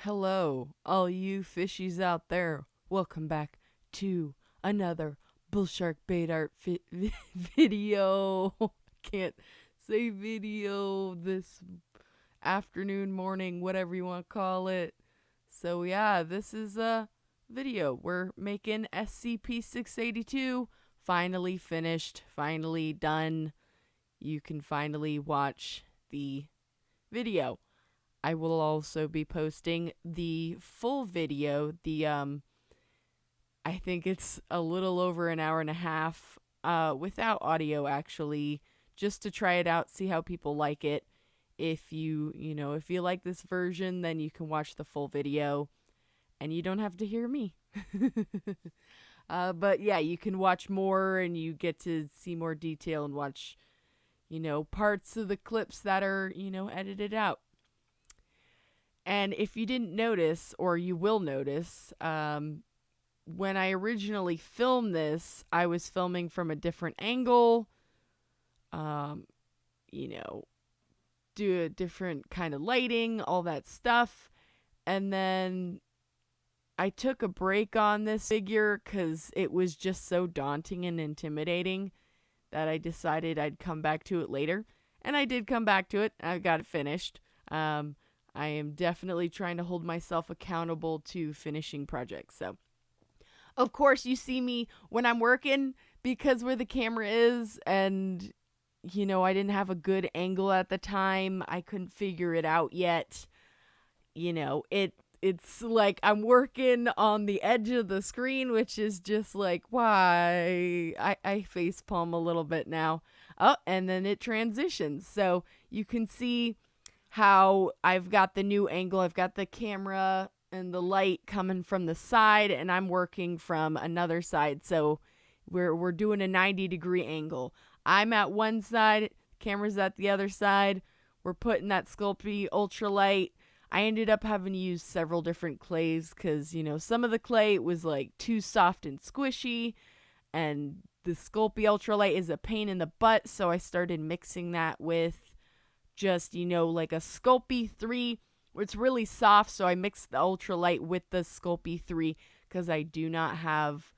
Hello, all you fishies out there. Welcome back to another Bullsharkbaitart video. Can't say video this afternoon, morning, whatever you want to call it. So yeah, this is a video. We're making SCP-682. Finally finished, finally done. You can finally watch the video. I will also be posting the full video, I think it's a little over an hour and a half, without audio actually, just to try it out, see how people like it. If you like this version, then you can watch the full video and you don't have to hear me. But yeah, you can watch more and you get to see more detail and watch, parts of the clips that are, edited out. And if you didn't notice, or you will notice, when I originally filmed this, I was filming from a different angle, do a different kind of lighting, all that stuff. And then I took a break on this figure because it was just so daunting and intimidating that I decided I'd come back to it later. And I did come back to it. I got it finished. I am definitely trying to hold myself accountable to finishing projects. So, of course, you see me when I'm working because where the camera is, and, I didn't have a good angle at the time. I couldn't figure it out yet. It's like I'm working on the edge of the screen, which is just like, why? I facepalm a little bit now. Oh, and then it transitions. So you can see how I've got the new angle. I've got the camera and the light coming from the side, and I'm working from another side. So we're doing a 90-degree angle. I'm at one side, camera's at the other side. We're putting that Sculpey ultralight. I ended up having to use several different clays because, some of the clay was like too soft and squishy, and the Sculpey ultralight is a pain in the butt. So I started mixing that with just, like a Sculpey 3, where it's really soft. So I mixed the ultralight with the Sculpey 3 because I do not have,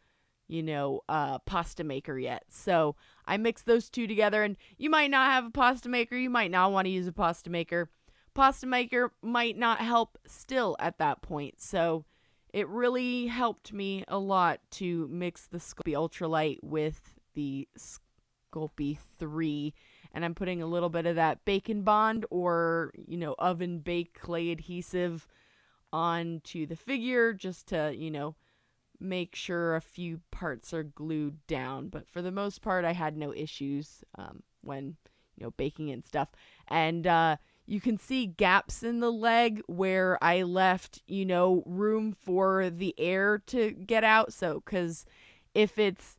a pasta maker yet. So I mixed those two together, and you might not have a pasta maker. You might not want to use a pasta maker. Pasta maker might not help still at that point. So it really helped me a lot to mix the Sculpey ultralight with the Sculpey 3. And I'm putting a little bit of that Bacon Bond or, oven baked clay adhesive onto the figure just to, make sure a few parts are glued down. But for the most part, I had no issues when, baking and stuff. And you can see gaps in the leg where I left, room for the air to get out. So, because if it's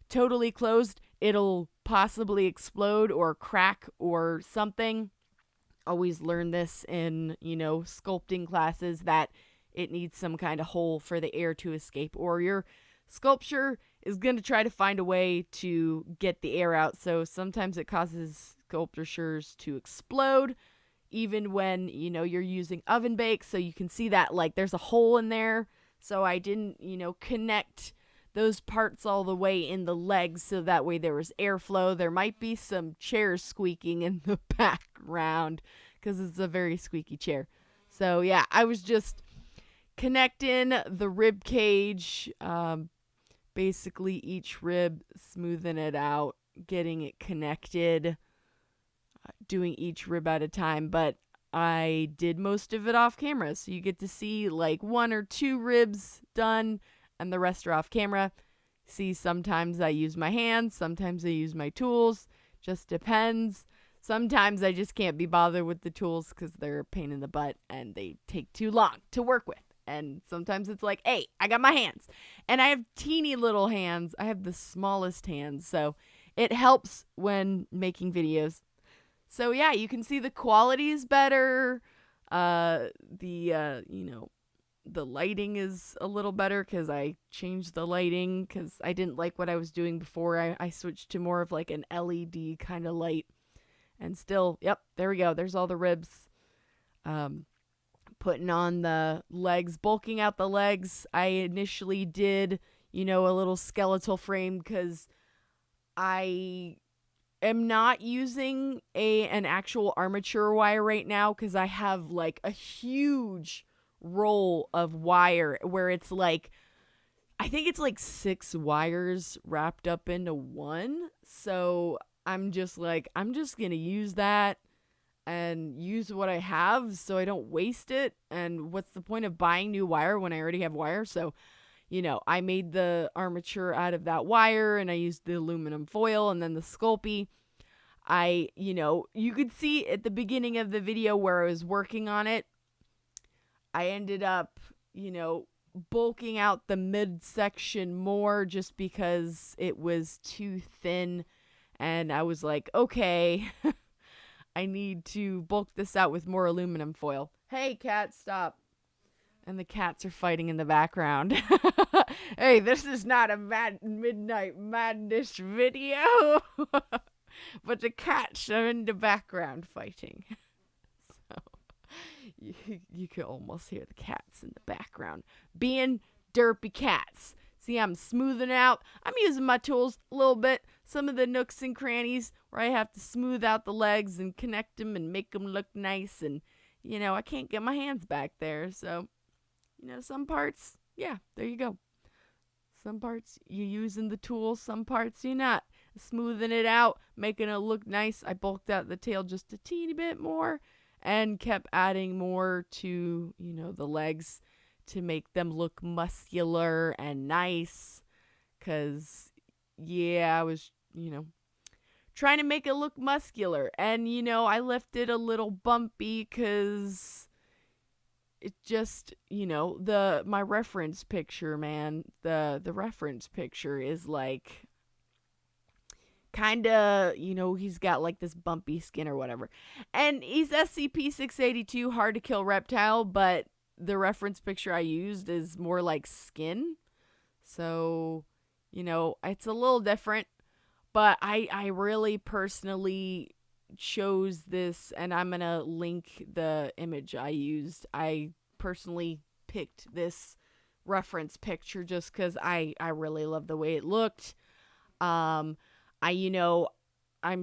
totally closed, it'll possibly explode or crack or something. Always learn this in, sculpting classes, that it needs some kind of hole for the air to escape, or your sculpture is going to try to find a way to get the air out. So sometimes it causes sculptures to explode, even when, you're using oven bake. So you can see that, like, there's a hole in there. So I didn't, connect those parts all the way in the legs so that way there was airflow. There might be some chairs squeaking in the background because it's a very squeaky chair. So yeah, I was just connecting the rib cage, basically each rib, smoothing it out, getting it connected, doing each rib at a time. But I did most of it off camera, so you get to see like 1 or 2 ribs done and the rest are off camera. See, sometimes I use my hands, sometimes I use my tools, just depends. Sometimes I just can't be bothered with the tools because they're a pain in the butt and they take too long to work with. And sometimes it's like, hey, I got my hands. And I have teeny little hands. I have the smallest hands, so it helps when making videos. So yeah, you can see the quality is better. The lighting is a little better because I changed the lighting because I didn't like what I was doing before. I switched to more of like an LED kind of light. And still, yep, there we go. There's all the ribs. putting on the legs, bulking out the legs. I initially did, a little skeletal frame because I am not using an actual armature wire right now because I have like a huge roll of wire where it's like, I think it's like 6 wires wrapped up into one. So I'm just like, I'm just going to use that and use what I have so I don't waste it. And what's the point of buying new wire when I already have wire? So, I made the armature out of that wire and I used the aluminum foil and then the Sculpey. You could see at the beginning of the video where I was working on it, I ended up, bulking out the midsection more just because it was too thin. And I was like, okay, I need to bulk this out with more aluminum foil. Hey, cat, stop. And the cats are fighting in the background. Hey, this is not a midnight madness video. But the cats are in the background fighting. So you can almost hear the cats in the background being derpy cats. See, I'm smoothing out. I'm using my tools a little bit. Some of the nooks and crannies where I have to smooth out the legs and connect them and make them look nice. And, I can't get my hands back there. So, some parts, yeah, there you go. Some parts you're using the tools, some parts you're not. Smoothing it out, making it look nice. I bulked out the tail just a teeny bit more and kept adding more to, the legs to make them look muscular and nice. Because, yeah, I was, trying to make it look muscular. And, I left it a little bumpy because it just, my reference picture, man, the reference picture is like kind of, he's got like this bumpy skin or whatever. And he's SCP-682, hard to kill reptile, but the reference picture I used is more like skin. So, it's a little different, but I really personally chose this, and I'm going to link the image I used. I personally picked this reference picture just because I really love the way it looked. I'm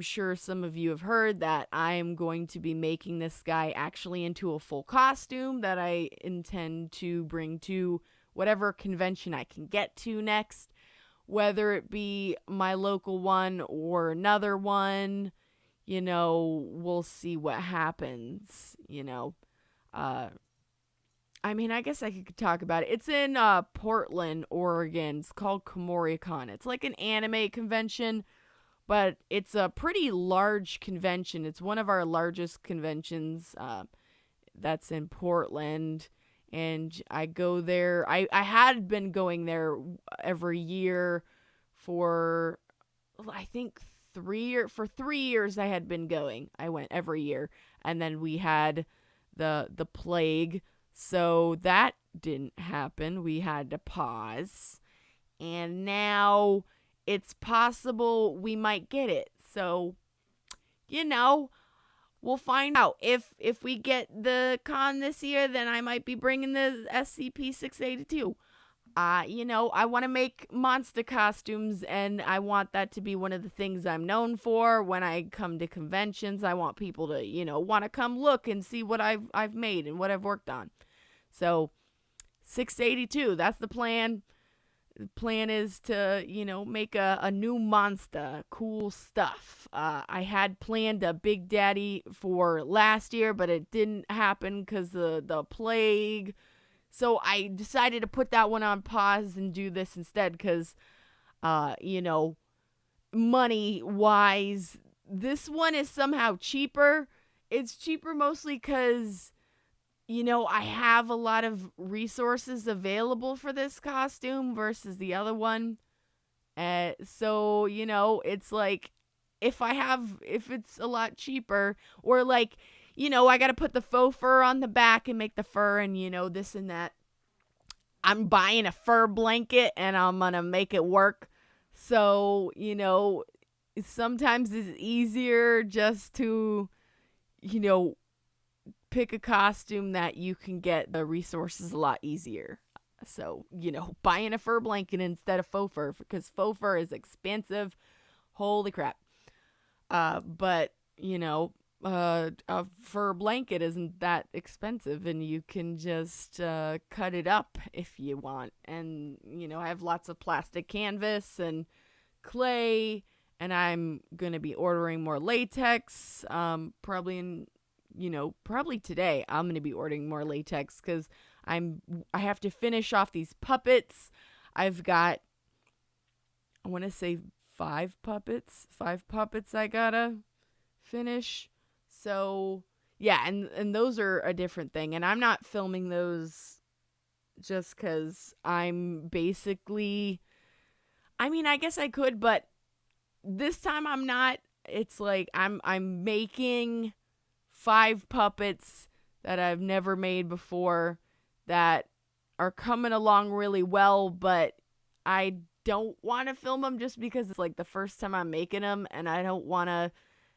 sure some of you have heard that I'm going to be making this guy actually into a full costume that I intend to bring to whatever convention I can get to next, whether it be my local one or another one. We'll see what happens, I guess I could talk about it. It's in Portland, Oregon. It's called KomoriCon. It's like an anime convention, but it's a pretty large convention. It's one of our largest conventions that's in Portland. And I go there. I had been going there every year for, I think, 3 years I had been going. I went every year. And then we had the plague. So that didn't happen. We had to pause. And now it's possible we might get it. So, we'll find out. If we get the con this year, then I might be bringing the SCP-682. I want to make monster costumes, and I want that to be one of the things I'm known for when I come to conventions. I want people to, want to come look and see what I've made and what I've worked on. So, 682, that's the plan. The plan is to, make a new monster. Cool stuff. I had planned a Big Daddy for last year, but it didn't happen because the plague. So I decided to put that one on pause and do this instead because, money-wise, this one is somehow cheaper. It's cheaper mostly because, I have a lot of resources available for this costume versus the other one. So, it's like, if it's a lot cheaper, or like, I got to put the faux fur on the back and make the fur and, this and that. I'm buying a fur blanket and I'm going to make it work. So, sometimes it's easier just to, pick a costume that you can get the resources a lot easier. So, buying a fur blanket instead of faux fur, because faux fur is expensive. Holy crap. But, a fur blanket isn't that expensive, and you can just cut it up if you want. And, I have lots of plastic canvas and clay, and I'm going to be ordering more latex, probably today I'm going to be ordering more latex because I have to finish off these puppets. I've got, I want to say 5 puppets I gotta finish. So yeah, and those are a different thing, and I'm not filming those just because I'm basically, I guess I could, but this time I'm not. It's like I'm making 5 puppets that I've never made before that are coming along really well, but I don't want to film them just because it's like the first time I'm making them, and I don't want to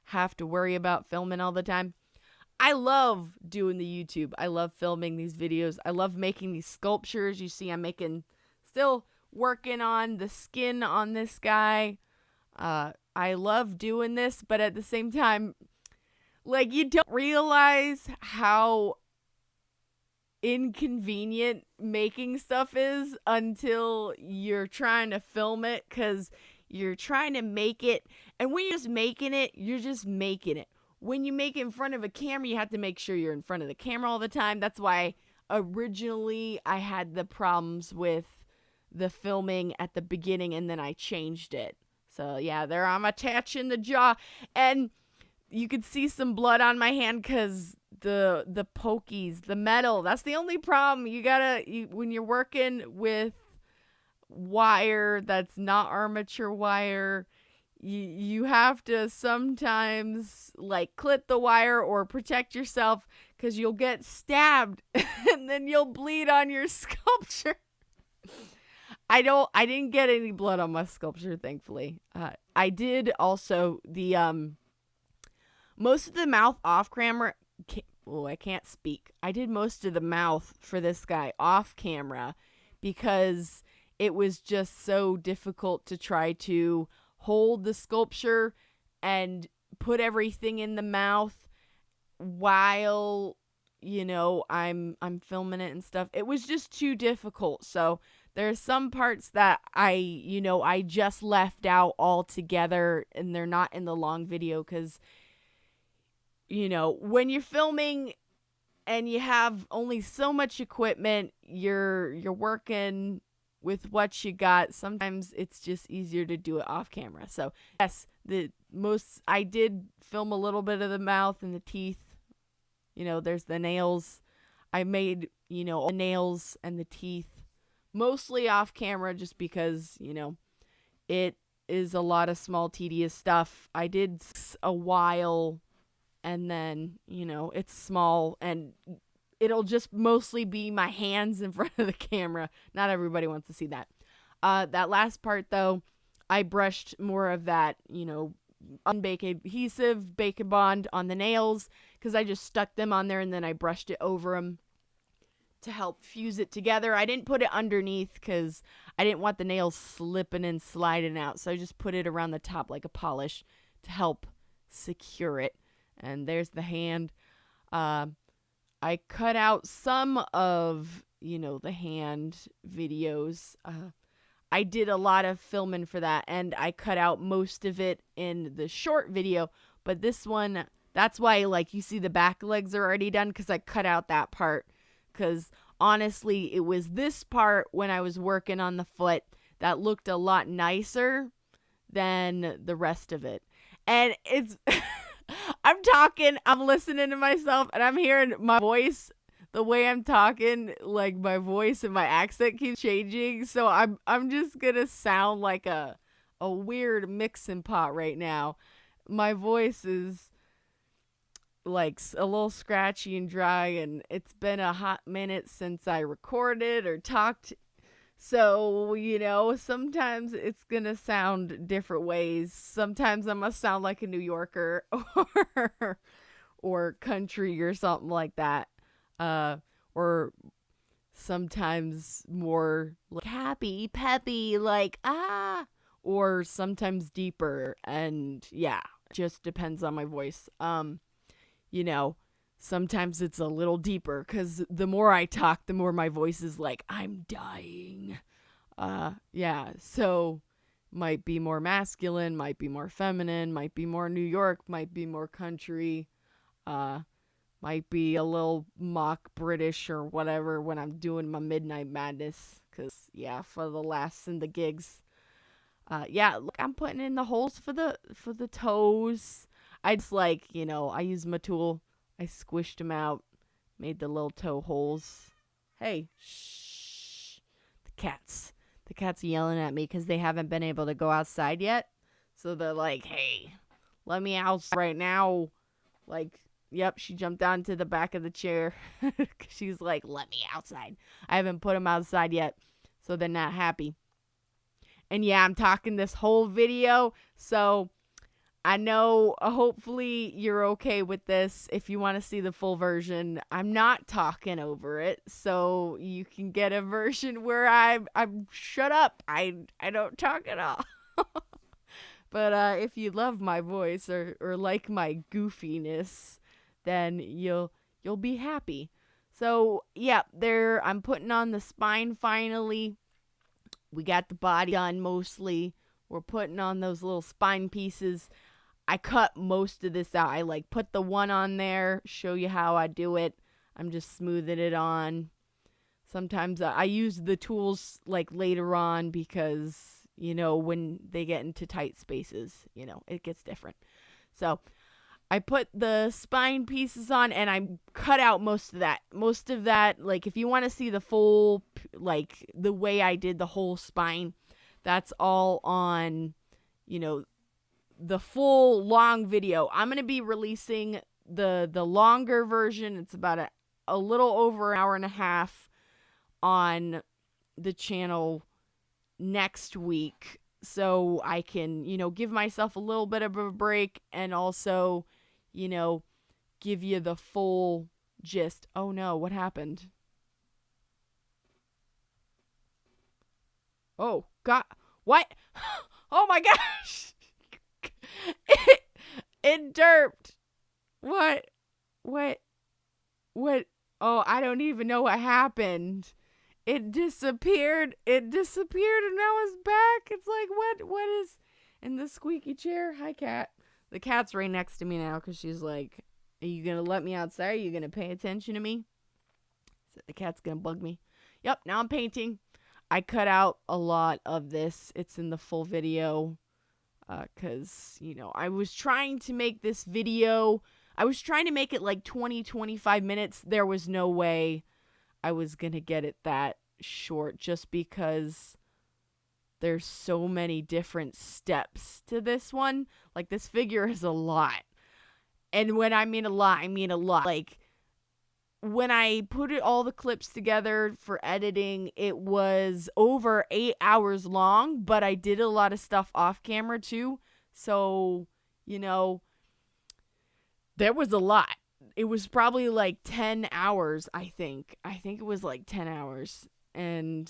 have to worry about filming all the time. I love doing the YouTube. I love filming these videos. I love making these sculptures. You see, I'm still working on the skin on this guy. I love doing this, but at the same time, like, you don't realize how inconvenient making stuff is until you're trying to film it, because you're trying to make it, and when you're just making it, you're just making it. When you make it in front of a camera, you have to make sure you're in front of the camera all the time. That's why originally I had the problems with the filming at the beginning, and then I changed it. So yeah, there I'm attaching the jaw, and you could see some blood on my hand because the pokies, the metal, that's the only problem. When you're working with wire that's not armature wire, you have to sometimes like clip the wire or protect yourself because you'll get stabbed and then you'll bleed on your sculpture. I didn't get any blood on my sculpture, thankfully. I did also most of the mouth off camera. I can't speak. I did most of the mouth for this guy off camera because it was just so difficult to try to hold the sculpture and put everything in the mouth while I'm filming it and stuff. It was just too difficult. So there's some parts that I just left out altogether, and they're not in the long video because when you're filming and you have only so much equipment, you're working with what you got. Sometimes it's just easier to do it off camera. So yes, I did film a little bit of the mouth and the teeth. There's the nails. I made, the nails and the teeth mostly off camera just because, it is a lot of small, tedious stuff. I did a while, and then, it's small, and it'll just mostly be my hands in front of the camera. Not everybody wants to see that. That last part, though, I brushed more of that, unbaked adhesive, Bake Bond on the nails, because I just stuck them on there, and then I brushed it over them to help fuse it together. I didn't put it underneath because I didn't want the nails slipping and sliding out, so I just put it around the top like a polish to help secure it. And there's the hand. I cut out some of, the hand videos. I did a lot of filming for that, and I cut out most of it in the short video. But this one, that's why, like, you see the back legs are already done, because I cut out that part. Because honestly, it was this part when I was working on the foot that looked a lot nicer than the rest of it. And it's... I'm talking, I'm listening to myself, and I'm hearing my voice, the way I'm talking, like my voice and my accent keeps changing. So I'm just gonna sound like a weird mixing pot right now. My voice is like a little scratchy and dry, and it's been a hot minute since I recorded or talked. So, sometimes it's going to sound different ways. Sometimes I'm going to sound like a New Yorker or country or something like that. Or sometimes more like happy, peppy, like or sometimes deeper. And yeah, just depends on my voice. You know, sometimes it's a little deeper because the more I talk, the more my voice is like, I'm dying. Yeah, so might be more masculine, might be more feminine, might be more New York, might be more country, uh, might be a little mock British or whatever when I'm doing my Midnight Madness. Cause yeah, for the laughs and the gigs. Yeah, look, I'm putting in the holes for the toes. I just I used my tool. I squished them out, made the little toe holes. Hey, shh. The cats. The cats are yelling at me because they haven't been able to go outside yet. So they're like, hey, let me out right now. Like, yep, she jumped onto the back of the chair. She's like, let me outside. I haven't put them outside yet, so they're not happy. And yeah, I'm talking this whole video, so I know hopefully you're okay with this. If you want to see the full version, I'm not talking over it, so you can get a version where I'm shut up. I don't talk at all. But if you love my voice or like my goofiness, then you'll be happy. So yeah, I'm putting on the spine finally. We got the body done mostly. We're putting on those little spine pieces. I cut most of this out. I put the one on there, show you how I do it. I'm just smoothing it on. Sometimes I use the tools later on because, when they get into tight spaces, it gets different. So I put the spine pieces on and I cut out most of that. Most of that, if you want to see the full, the way I did the whole spine, that's all on, the full long video. I'm going to be releasing the longer version. It's about a little over an hour and a half on the channel next week. So I can, give myself a little bit of a break and also, give you the full gist. Oh no, what happened? Oh, God. What? Oh my gosh. It derped. What? What? What? Oh, I don't even know what happened. It disappeared. It disappeared and now it's back. It's like, what is in the squeaky chair? Hi, cat. The cat's right next to me now because she's like, are you going to let me outside? Are you going to pay attention to me? So the cat's going to bug me. Yep, now I'm painting. I cut out a lot of this. It's in the full video because, I was trying to make this video. I was trying to make it 20-25 minutes. There was no way I was going to get it that short just because there's so many different steps to this one. This figure is a lot. And when I mean a lot, I mean a lot. When I put all the clips together for editing, it was over 8 hours long, but I did a lot of stuff off camera too. So, there was a lot. It was probably 10 hours, I think. I think it was 10 hours. And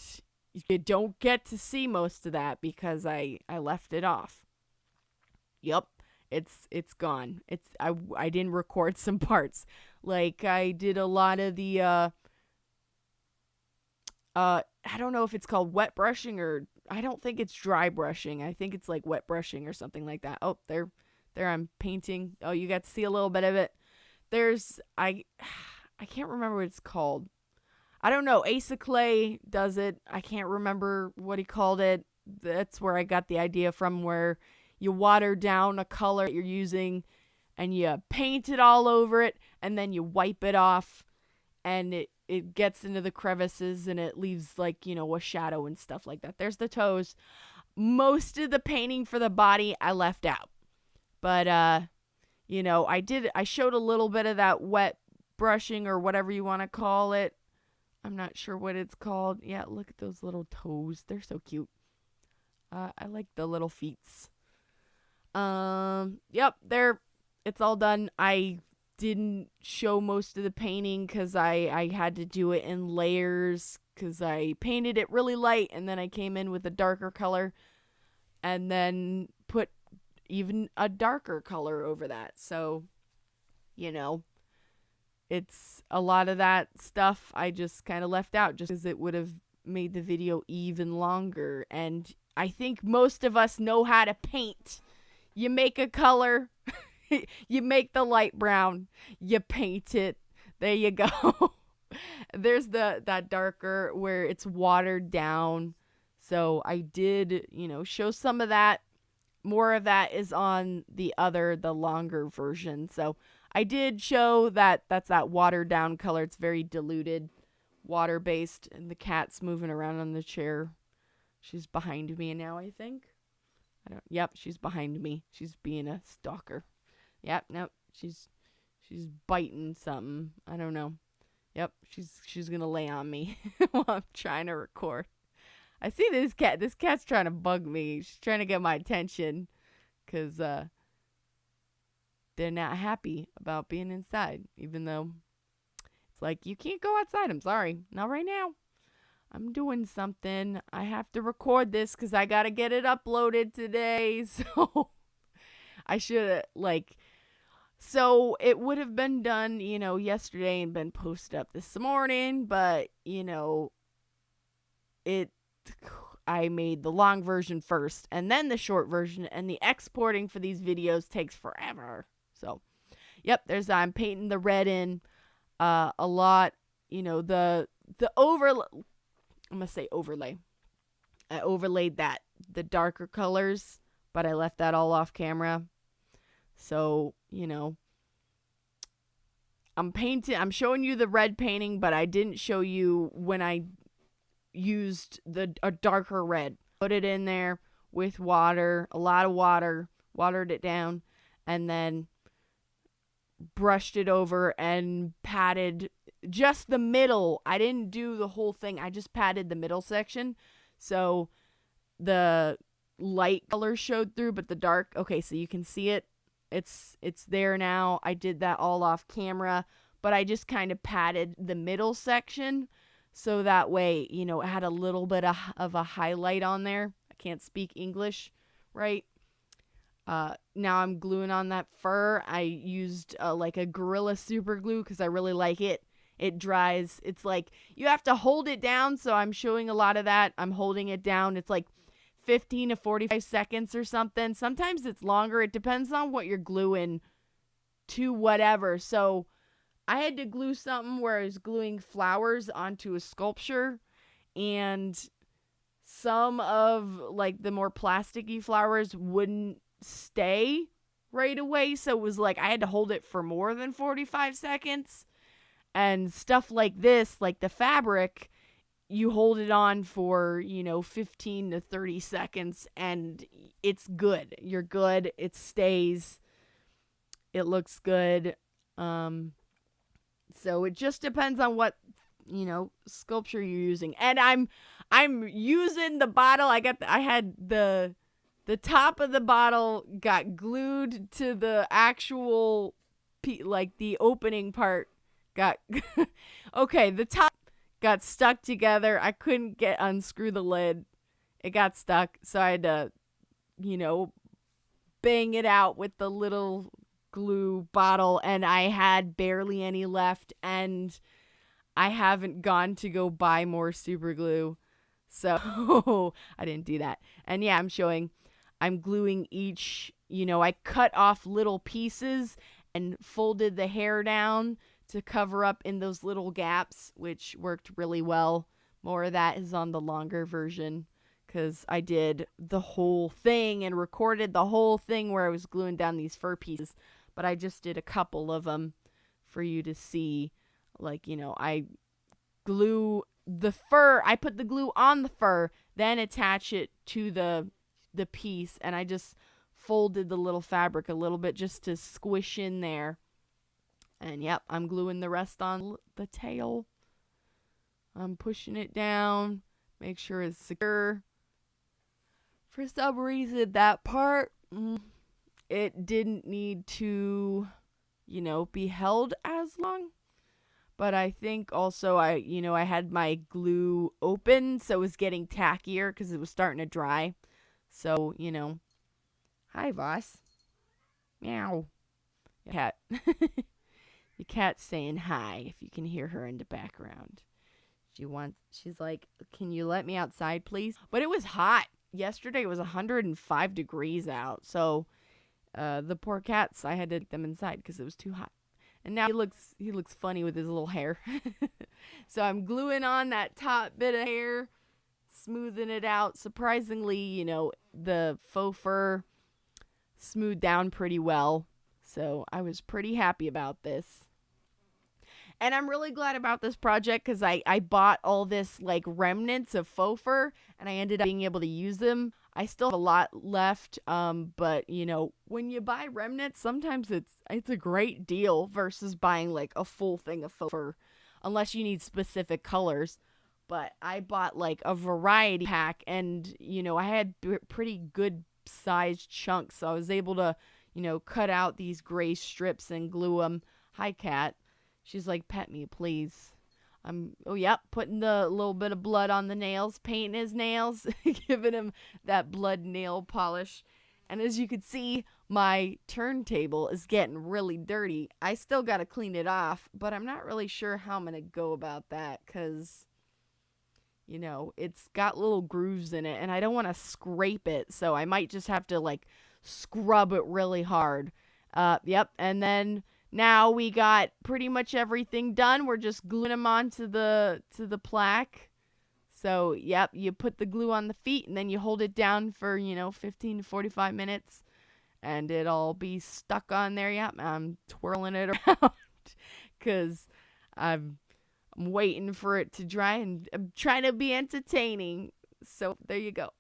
you don't get to see most of that because I left it off. Yep. It's gone. I didn't record some parts. I did a lot of the I don't know if it's called wet brushing or I don't think it's dry brushing. I think it's wet brushing or something like that. Oh, there I'm painting. Oh, you got to see a little bit of it. There's I can't remember what it's called. I don't know. Asa Clay does it. I can't remember what he called it. That's where I got the idea from, where you water down a color that you're using and you paint it all over it and then you wipe it off and it gets into the crevices and it leaves a shadow and stuff like that. There's the toes. Most of the painting for the body I left out. But I showed a little bit of that wet brushing or whatever you want to call it. I'm not sure what it's called. Yeah, look at those little toes. They're so cute. I like the little feets. Yep, it's all done. I didn't show most of the painting because I had to do it in layers because I painted it really light and then I came in with a darker color and then put even a darker color over that. So, you know, it's a lot of that stuff I just kind of left out just because it would have made the video even longer. And I think most of us know how to paint. You make a color, you make the light brown, you paint it. There you go. There's that darker where it's watered down. So I did, show some of that. More of that is on the longer version. So I did show that's that watered down color. It's very diluted, water based, and the cat's moving around on the chair. She's behind me now, I think. Yep, she's behind me. She's being a stalker. Yep, nope, she's biting something. I don't know. Yep, she's gonna lay on me while I'm trying to record. I see this cat. This cat's trying to bug me. She's trying to get my attention because they're not happy about being inside, even though it's like, you can't go outside. I'm sorry. Not right now. I'm doing something. I have to record this because I got to get it uploaded today. So I should so it would have been done, yesterday and been posted up this morning. But, I made the long version first and then the short version, and the exporting for these videos takes forever. So, yep, I'm painting the red in a lot. The I'm going to say overlay. I overlaid the darker colors, but I left that all off camera. So, I'm showing you the red painting, but I didn't show you when I used a darker red. Put it in there with water, a lot of water, watered it down, and then brushed it over and patted just the middle. I didn't do the whole thing. I just patted the middle section. So the light color showed through, but the dark, okay, so you can see it. It's there now. I did that all off camera, but I just kind of patted the middle section. So that way, it had a little bit of a highlight on there. I can't speak English, right? Now I'm gluing on that fur. I used like a Gorilla Super Glue because I really like it. It dries. It's like you have to hold it down. So I'm showing a lot of that. I'm holding it down. It's like 15 to 45 seconds or something. Sometimes it's longer. It depends on what you're gluing to whatever. So I had to glue something where I was gluing flowers onto a sculpture, and some of the more plasticky flowers wouldn't stay right away. So it was like I had to hold it for more than 45 seconds. And stuff like this, like the fabric, you hold it on for, 15 to 30 seconds and it's good. You're good. It stays. It looks good. So it just depends on what, sculpture you're using. And I'm using the bottle. I had the top of the bottle got glued to the actual, the opening part got, okay, the top got stuck together. I couldn't unscrew the lid. It got stuck. So I had to, bang it out with the little glue bottle, and I had barely any left, and I haven't gone to go buy more super glue. So I didn't do that. And yeah, I'm gluing each, I cut off little pieces and folded the hair down to cover up in those little gaps, which worked really well. More of that is on the longer version because I did the whole thing and recorded the whole thing where I was gluing down these fur pieces. But I just did a couple of them for you to see. I glue the fur. I put the glue on the fur, then attach it to the piece, and I just folded the little fabric a little bit just to squish in there. And yep, I'm gluing the rest on the tail. I'm pushing it down, make sure it's secure. For some reason, that part, it didn't need to be held as long. But I think also I had my glue open, so it was getting tackier because it was starting to dry. So, hi, Voss. Meow. Cat. The cat's saying hi if you can hear her in the background. She's like, can you let me outside, please? But it was hot. Yesterday it was 105 degrees out. So the poor cats, I had to get them inside because it was too hot. And now he looks funny with his little hair. So I'm gluing on that top bit of hair, smoothing it out. Surprisingly, the faux fur smoothed down pretty well. So I was pretty happy about this. And I'm really glad about this project because I bought all this like remnants of faux fur and I ended up being able to use them. I still have a lot left, but when you buy remnants, sometimes it's a great deal versus buying like a full thing of faux fur, unless you need specific colors. But I bought like a variety pack, and I had pretty good sized chunks, so I was able to cut out these gray strips and glue them. Hi, cat. She's like, pet me, please. Putting the little bit of blood on the nails, painting his nails, giving him that blood nail polish. And as you can see, my turntable is getting really dirty. I still got to clean it off, but I'm not really sure how I'm going to go about that because, it's got little grooves in it and I don't want to scrape it. So I might just have to like scrub it really hard. And then now we got pretty much everything done. We're just gluing them onto the plaque. So, you put the glue on the feet and then you hold it down for, 15 to 45 minutes and it'll be stuck on there. I'm twirling it around cuz I'm waiting for it to dry and I'm trying to be entertaining. So, there you go.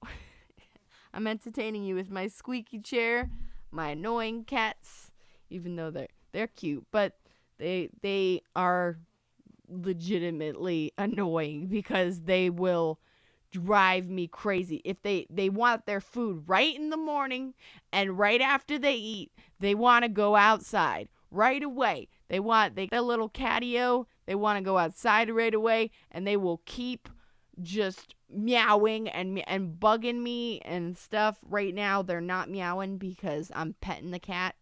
I'm entertaining you with my squeaky chair, my annoying cats, even though they're cute, but they are legitimately annoying because they will drive me crazy. If they want their food right in the morning and right after they eat, they want to go outside right away. They got a little catio, they want to go outside right away, and they will keep just meowing and bugging me and stuff. Right now they're not meowing because I'm petting the cat.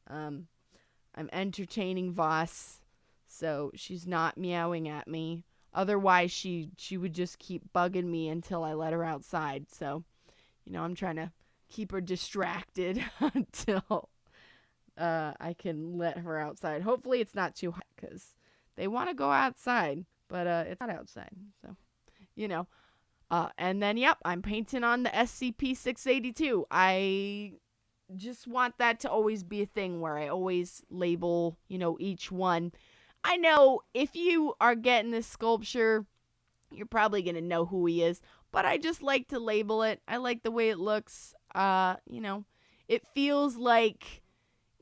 I'm entertaining Voss, so she's not meowing at me. Otherwise, she would just keep bugging me until I let her outside. So, I'm trying to keep her distracted until I can let her outside. Hopefully, it's not too hot because they want to go outside, but it's not outside. So, and then, I'm painting on the SCP-682. I just want that to always be a thing where I always label, each one. I know if you are getting this sculpture, you're probably going to know who he is, but I just like to label it. I like the way it looks. It feels like,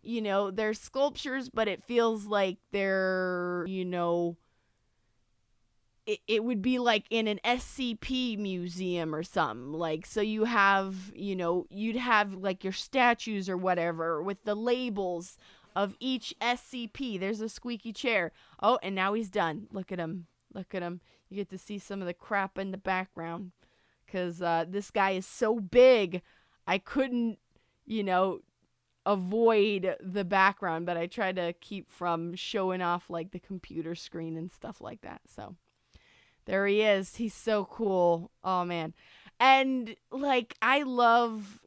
they're sculptures, but it feels like they're, it would be like in an SCP museum or something. Like, so you have, you'd have like your statues or whatever with the labels of each SCP. There's a squeaky chair. Oh, and now he's done. Look at him. Look at him. You get to see some of the crap in the background. Because this guy is so big, I couldn't, avoid the background. But I try to keep from showing off like the computer screen and stuff like that. So there he is. He's so cool. Oh, man. And, like, I love,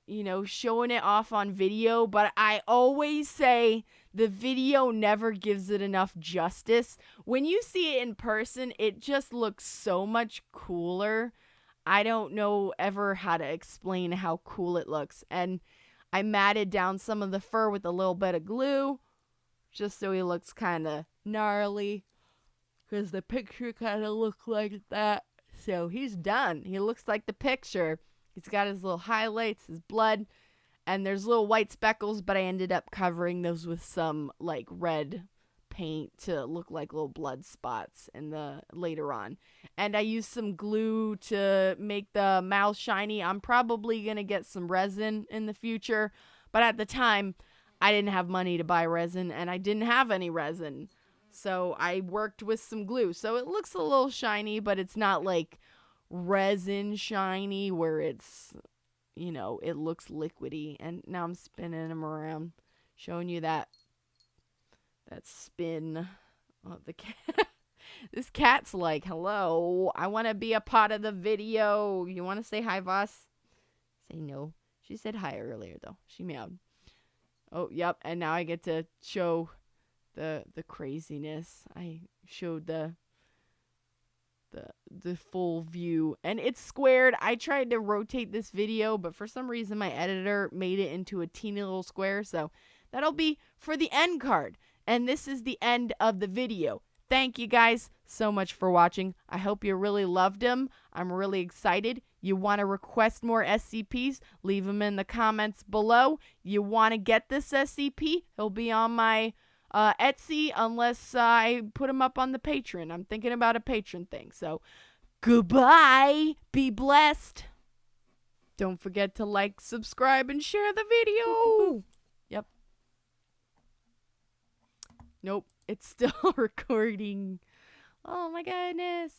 showing it off on video, but I always say the video never gives it enough justice. When you see it in person, it just looks so much cooler. I don't know ever how to explain how cool it looks. And I matted down some of the fur with a little bit of glue, just so he looks kind of gnarly. Because the picture kind of looked like that. So he's done. He looks like the picture. He's got his little highlights, his blood, and there's little white speckles, but I ended up covering those with some like red paint to look like little blood spots later on. And I used some glue to make the mouth shiny. I'm probably going to get some resin in the future, but at the time I didn't have money to buy resin, and I didn't have any resin. So I worked with some glue. So it looks a little shiny, but it's not like resin shiny where it's, it looks liquidy. And now I'm spinning them around, showing you that spin. Oh, the cat. This cat's like, hello, I want to be a part of the video. You want to say hi, Voss? Say no. She said hi earlier, though. She meowed. Oh, yep. And now I get to show the craziness. I showed the full view, and it's squared. I tried to rotate this video, but for some reason my editor made it into a teeny little square, so that'll be for the end card. And this is the end of the video. Thank you guys so much for watching. I hope you really loved them. I'm really excited. You want to request more SCPs? Leave them in the comments below. You want to get this SCP? He'll be on my Etsy unless I put them up on the Patreon. I'm thinking about a Patreon thing. So, goodbye. Be blessed. Don't forget to like, subscribe, and share the video. Yep. Nope. It's still recording. Oh my goodness.